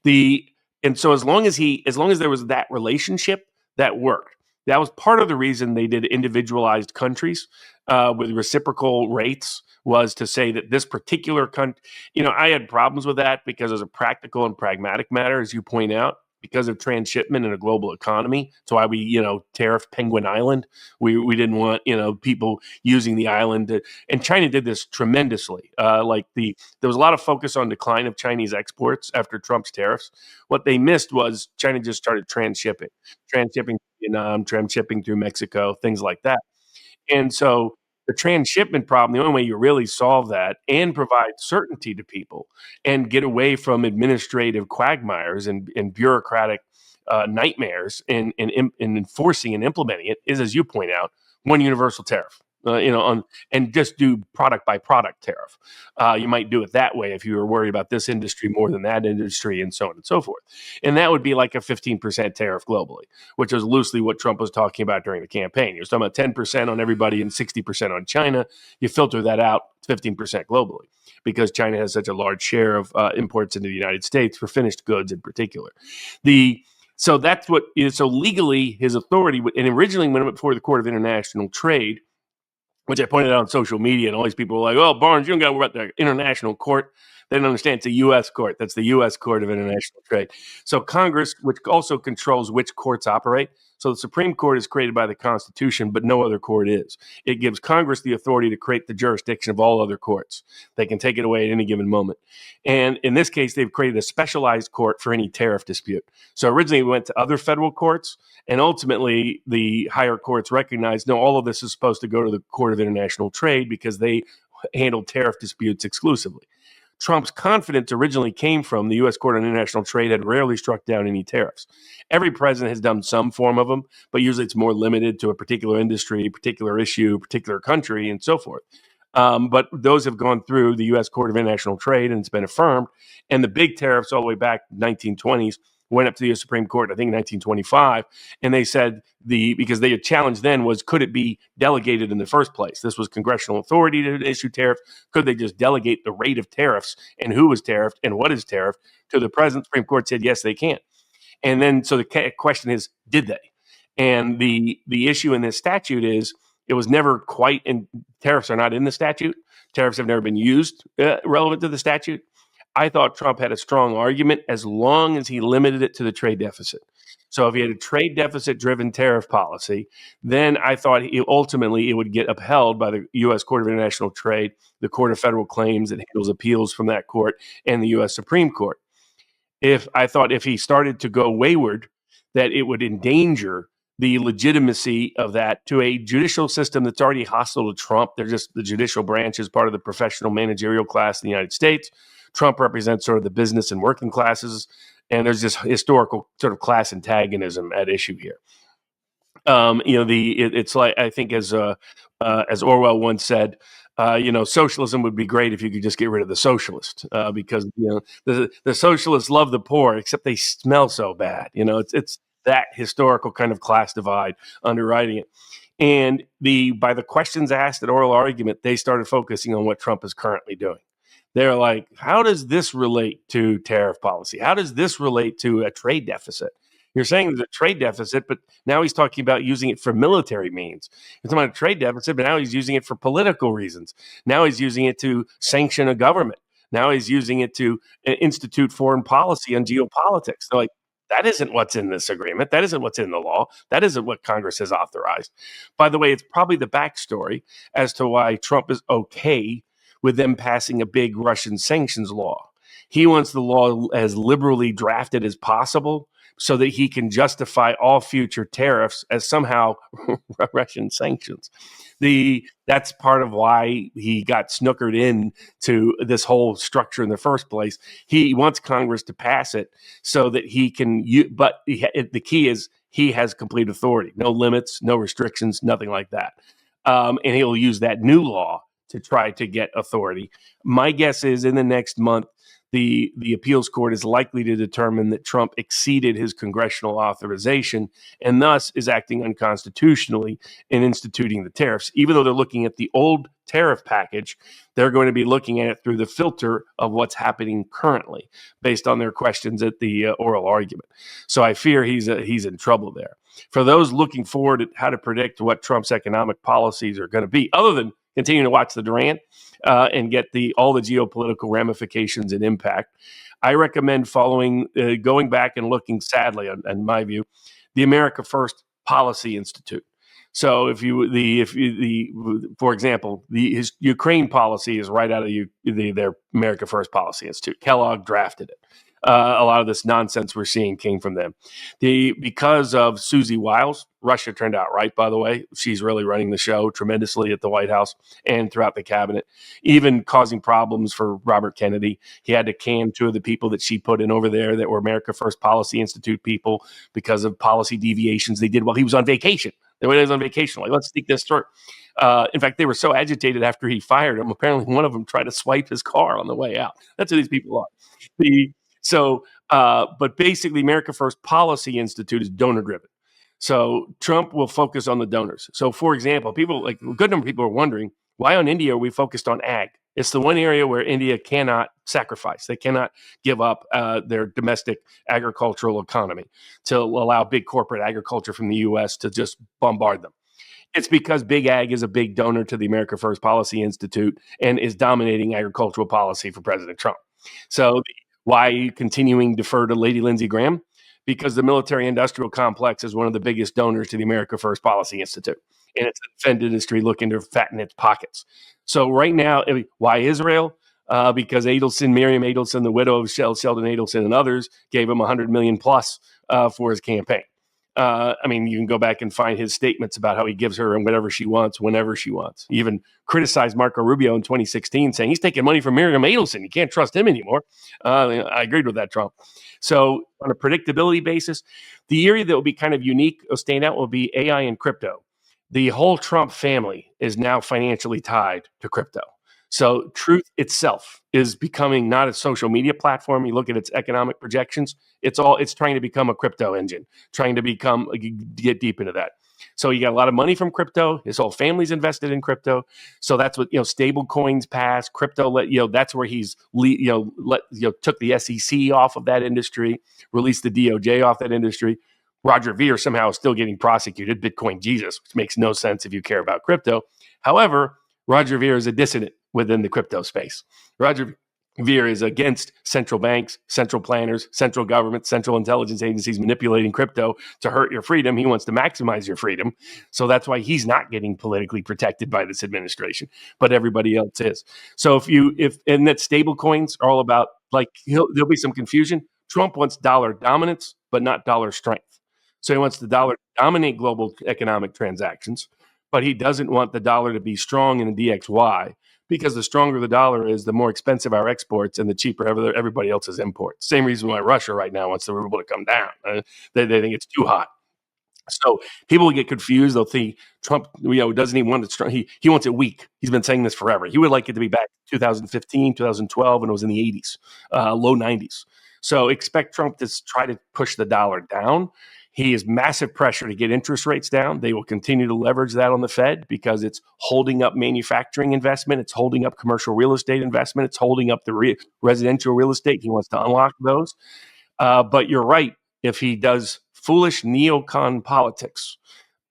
The And so as long as there was that relationship, that worked. That was part of the reason they did individualized countries with reciprocal rates, was to say that this particular country, I had problems with that because as a practical and pragmatic matter, as you point out, because of transshipment in a global economy. That's why we, tariff Penguin Island. We didn't want, people using the island and China did this tremendously. There was a lot of focus on decline of Chinese exports after Trump's tariffs. What they missed was China just started transshipping to Vietnam, transshipping through Mexico, things like that. And so the transshipment problem, the only way you really solve that and provide certainty to people and get away from administrative quagmires and bureaucratic nightmares in enforcing and implementing it is, as you point out, one universal tariff. And just do product by product tariff. You might do it that way if you were worried about this industry more than that industry, and so on and so forth. And that would be like a 15% tariff globally, which is loosely what Trump was talking about during the campaign. He was talking about 10% on everybody and 60% on China. You filter that out, 15% globally, because China has such a large share of imports into the United States for finished goods in particular. So that's what is. So legally, his authority, and originally when it went before the Court of International Trade, which I pointed out on social media, and all these people were like, "Oh, Barnes, you don't got to worry about the international court." They don't understand it's a U.S. court. That's the U.S. Court of International Trade. So Congress, which also controls which courts operate. So the Supreme Court is created by the Constitution, but no other court is. It gives Congress the authority to create the jurisdiction of all other courts. They can take it away at any given moment. And in this case, they've created a specialized court for any tariff dispute. So originally we went to other federal courts, and ultimately the higher courts recognized, no, all of this is supposed to go to the Court of International Trade because they handle tariff disputes exclusively. Trump's confidence originally came from the U.S. Court on International Trade had rarely struck down any tariffs. Every president has done some form of them, but usually it's more limited to a particular industry, particular issue, particular country, and so forth. But those have gone through the U.S. Court of International Trade, and it's been affirmed. And the big tariffs all the way back 1920s went up to the U.S. Supreme Court, I think in 1925, and they said because they had challenged then was, could it be delegated in the first place? This was congressional authority to issue tariffs. Could they just delegate the rate of tariffs and who was tariffed and what is tariffed to the president? Supreme Court said, yes, they can. And then, so the question is, did they? And the issue in this statute is it was never quite in, tariffs are not in the statute. Tariffs have never been used relevant to the statute. I thought Trump had a strong argument as long as he limited it to the trade deficit. So if he had a trade deficit driven tariff policy, then I thought ultimately it would get upheld by the U.S. Court of International Trade, the Court of Federal Claims that handles appeals from that court, and the U.S. Supreme Court. If he started to go wayward, that it would endanger the legitimacy of that to a judicial system that's already hostile to Trump. They're just, the judicial branch is part of the professional managerial class in the United States. Trump represents sort of the business and working classes, and there's this historical sort of class antagonism at issue here. It's like, I think as Orwell once said, socialism would be great if you could just get rid of the socialist, because the socialists love the poor, except they smell so bad. It's that historical kind of class divide underwriting it. And by the questions asked at oral argument, they started focusing on what Trump is currently doing. They're like, how does this relate to tariff policy? How does this relate to a trade deficit? You're saying there's a trade deficit, but now he's talking about using it for military means. He's talking about a trade deficit, but now he's using it for political reasons. Now he's using it to sanction a government. Now he's using it to institute foreign policy on geopolitics. They're like, that isn't what's in this agreement. That isn't what's in the law. That isn't what Congress has authorized. By the way, it's probably the backstory as to why Trump is okay with them passing a big Russian sanctions law. He wants the law as liberally drafted as possible so that he can justify all future tariffs as somehow Russian sanctions. That's part of why he got snookered into this whole structure in the first place. He wants Congress to pass it so that he can, but the key is he has complete authority, no limits, no restrictions, nothing like that. And he'll use that new law to try to get authority. My guess is in the next month, the appeals court is likely to determine that Trump exceeded his congressional authorization and thus is acting unconstitutionally in instituting the tariffs. Even though they're looking at the old tariff package, they're going to be looking at it through the filter of what's happening currently based on their questions at the oral argument. So I fear he's in trouble there. For those looking forward at how to predict what Trump's economic policies are going to be, other than continuing to watch the Duran and get all the geopolitical ramifications and impact, I recommend going back and looking, sadly, in my view, the America First Policy Institute. So for example, his Ukraine policy is right out of their America First Policy Institute. Kellogg drafted it. A lot of this nonsense we're seeing came from them. Because of Susie Wiles, Russia turned out right, by the way. She's really running the show tremendously at the White House and throughout the cabinet, even causing problems for Robert Kennedy. He had to can 2 of the people that she put in over there that were America First Policy Institute people because of policy deviations they did while he was on vacation. They were on vacation, like, let's sneak this through. In fact, they were so agitated after he fired them. Apparently, one of them tried to swipe his car on the way out. That's who these people are. But basically, America First Policy Institute is donor driven. So Trump will focus on the donors. So, for example, a good number of people are wondering, why on India are we focused on ag? It's the one area where India cannot sacrifice. They cannot give up their domestic agricultural economy to allow big corporate agriculture from the U.S. to just bombard them. It's because Big Ag is a big donor to the America First Policy Institute and is dominating agricultural policy for President Trump. So why continuing to defer to Lady Lindsey Graham? Because the military-industrial complex is one of the biggest donors to the America First Policy Institute, and it's a defense industry looking to fatten its pockets. So right now, why Israel? Because Miriam Adelson, the widow of Sheldon Adelson and others, gave him $100 million plus for his campaign. You can go back and find his statements about how he gives her whatever she wants, whenever she wants. He even criticized Marco Rubio in 2016, saying he's taking money from Miriam Adelson. You can't trust him anymore. I agreed with that, Trump. So on a predictability basis, the area that will be kind of unique or stand out will be AI and crypto. The whole Trump family is now financially tied to crypto. So Truth itself is becoming not a social media platform. You look at its economic projections, it's trying to become a crypto engine, trying to get deep into that. So you got a lot of money from crypto. His whole family's invested in crypto. So that's what, stable coins pass, crypto, that's where he's, took the SEC off of that industry, released the DOJ off that industry. Roger Ver somehow is still getting prosecuted, Bitcoin Jesus, which makes no sense if you care about crypto. However, Roger Ver is a dissident within the crypto space. Roger Ver is against central banks, central planners, central government, central intelligence agencies manipulating crypto to hurt your freedom. He wants to maximize your freedom. So that's why he's not getting politically protected by this administration, but everybody else is. So and that stable coins are all about, there'll be some confusion. Trump wants dollar dominance, but not dollar strength. So he wants the dollar to dominate global economic transactions, but he doesn't want the dollar to be strong in the DXY, because the stronger the dollar is, the more expensive our exports and the cheaper everybody else's imports. Same reason why Russia right now wants the ruble to come down. They think it's too hot. So people will get confused. They'll think Trump, doesn't even want it strong. He wants it weak. He's been saying this forever. He would like it to be back 2015, 2012, when it was in the 80s, low 90s. So expect Trump to try to push the dollar down. He has massive pressure to get interest rates down. They will continue to leverage that on the Fed because it's holding up manufacturing investment. It's holding up commercial real estate investment. It's holding up the residential real estate. He wants to unlock those. But you're right. If he does foolish neocon politics,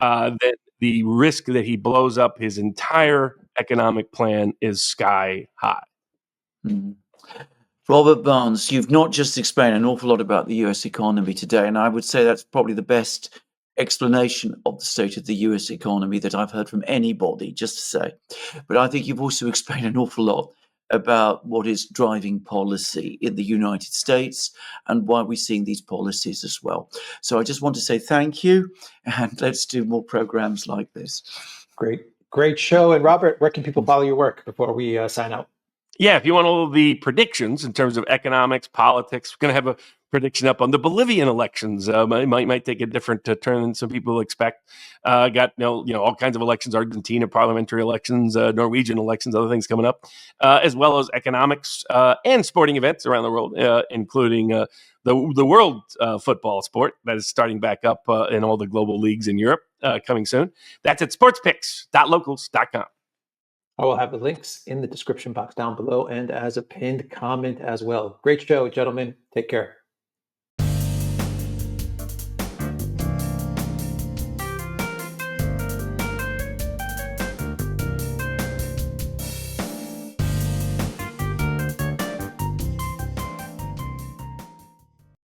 then the risk that he blows up his entire economic plan is sky high. Mm-hmm. Robert Barnes, you've not just explained an awful lot about the US economy today, and I would say that's probably the best explanation of the state of the US economy that I've heard from anybody, just to say. But I think you've also explained an awful lot about what is driving policy in the United States and why we're seeing these policies as well. So I just want to say thank you, and let's do more programs like this. Great show. And Robert, where can people follow your work before we sign out? Yeah, if you want all of the predictions in terms of economics, politics, we're going to have a prediction up on the Bolivian elections. Might take a different turn than some people expect. Got all kinds of elections: Argentina parliamentary elections, Norwegian elections, other things coming up, as well as economics and sporting events around the world, including the world football sport that is starting back up in all the global leagues in Europe coming soon. That's at sportspicks.locals.com. I will have the links in the description box down below and as a pinned comment as well. Great show, gentlemen. Take care.